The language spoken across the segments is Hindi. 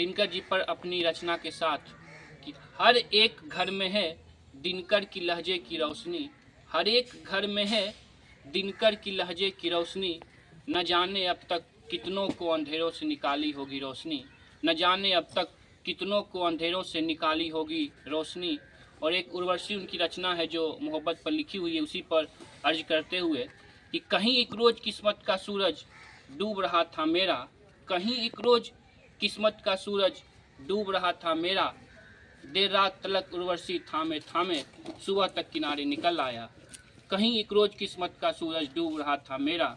दिनकर जी पर अपनी रचना के साथ कि हर एक घर में है दिनकर की लहजे की रोशनी, हर एक घर में है दिनकर की लहजे की रोशनी, न जाने अब तक कितनों को अंधेरों से निकाली होगी रोशनी, न जाने अब तक कितनों को अंधेरों से निकाली होगी रोशनी। और एक उर्वशी उनकी रचना है जो मोहब्बत पर लिखी हुई है, उसी पर अर्ज करते हुए कि कहीं एक रोज़ किस्मत का सूरज डूब रहा था मेरा, कहीं एक रोज़ किस्मत का सूरज डूब रहा था मेरा, देर रात तलक उर्वशी थामे थामे सुबह तक किनारे निकल आया। कहीं एक रोज़ किस्मत का सूरज डूब रहा था मेरा,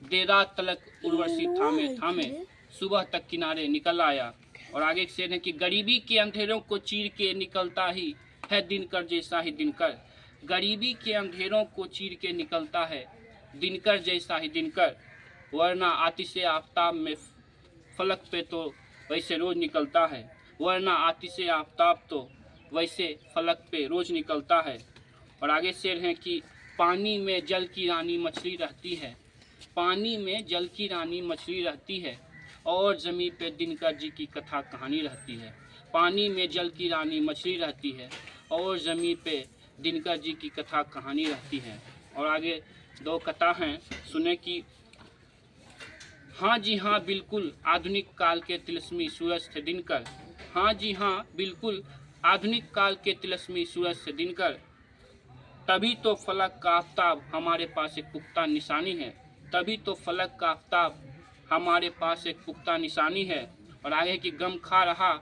देर रात तलक उर्वशी थामे थामे सुबह तक किनारे निकल आया। और आगे से है कि गरीबी के अंधेरों को चीर के निकलता ही है दिनकर जैसा ही दिनकर, गरीबी के अंधेरों को चीर के निकलता है दिनकर जैसा ही दिनकर, वरना आतिशे आफताब में फलक पे तो वैसे रोज़ निकलता है, वरना आतिशे आफताब तो वैसे फलक पे रोज़ निकलता है। और आगे शेर है कि पानी में जल की रानी मछली रहती है, पानी में जल की रानी मछली रहती है, और ज़मीन पे दिनकर जी की कथा कहानी रहती है। पानी में जल की रानी मछली रहती है और ज़मीन पे दिनकर जी की कथा कहानी रहती है। और आगे दो कथा हैं, सुने कि हाँ जी हाँ बिल्कुल आधुनिक काल के तिलस्मी सूरज थे दिनकर, हाँ जी हाँ बिल्कुल आधुनिक काल के तिलस्मी सूरज थे दिनकर, तभी तो फलक का आफताब हमारे पास एक पुख्ता निशानी है, तभी तो फलक का आफताब हमारे पास एक पुख्ता निशानी है। और आगे की गम खा रहा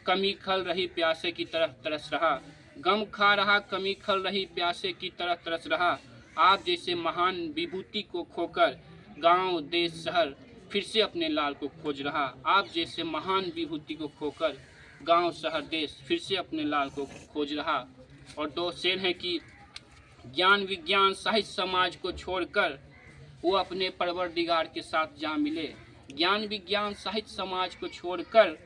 कमी खल रही प्यासे की तरफ तरस रहा, गम खा रहा कमी खल रही प्यासे की तरफ तरस रहा, आप जैसे महान विभूति को खोकर गांव देश शहर फिर से अपने लाल को खोज रहा, आप जैसे महान विभूति को खोकर गांव शहर देश फिर से अपने लाल को खोज रहा। और दो शेर हैं कि ज्ञान विज्ञान साहित्य समाज को छोड़कर वो अपने परवरदिगार के साथ जा मिले, ज्ञान विज्ञान साहित्य समाज को छोड़कर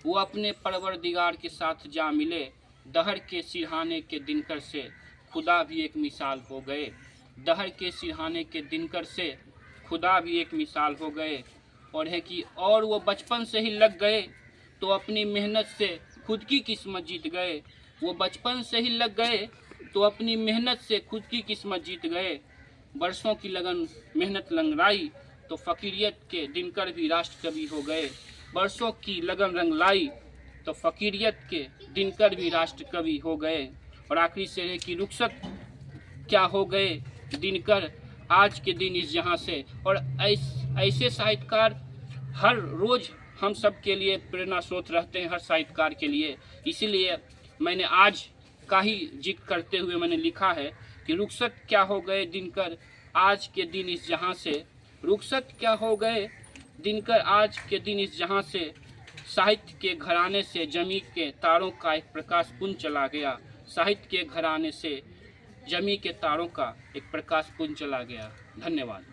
वो अपने परवरदिगार के साथ जा मिले, दहर के सिरहाने के दिनकर से खुदा भी एक मिसाल हो गए, दहर के सिरहाने के दिनकर से खुदा भी एक मिसाल हो गए। और है कि और वो बचपन से ही लग गए तो अपनी मेहनत से खुद की किस्मत जीत गए, वो बचपन से ही लग गए तो अपनी मेहनत से खुद की किस्मत जीत गए, बरसों की लगन मेहनत लंगड़ाई तो फ़कीरियत के दिनकर भी राष्ट्र कवि हो गए, बरसों की लगन रंग लाई तो फ़कीरियत के दिनकर भी राष्ट्र कवि हो गए। और आखिरी से है कि रुखसत क्या हो गए दिनकर आज के दिन इस जहां से। और ऐसे साहित्यकार हर रोज़ हम सब के लिए प्रेरणा स्रोत रहते हैं, हर साहित्यकार के लिए। इसीलिए मैंने आज का ही जिक्र करते हुए मैंने लिखा है कि रुखसत क्या हो गए दिनकर आज के दिन इस जहां से, रुखसत क्या हो गए दिनकर आज के दिन इस जहां से, साहित्य के घराने से जमी के तारों का एक प्रकाश पुंज चला गया, साहित्य के घराने से जमी के तारों का एक प्रकाश पुंज चला गया। धन्यवाद।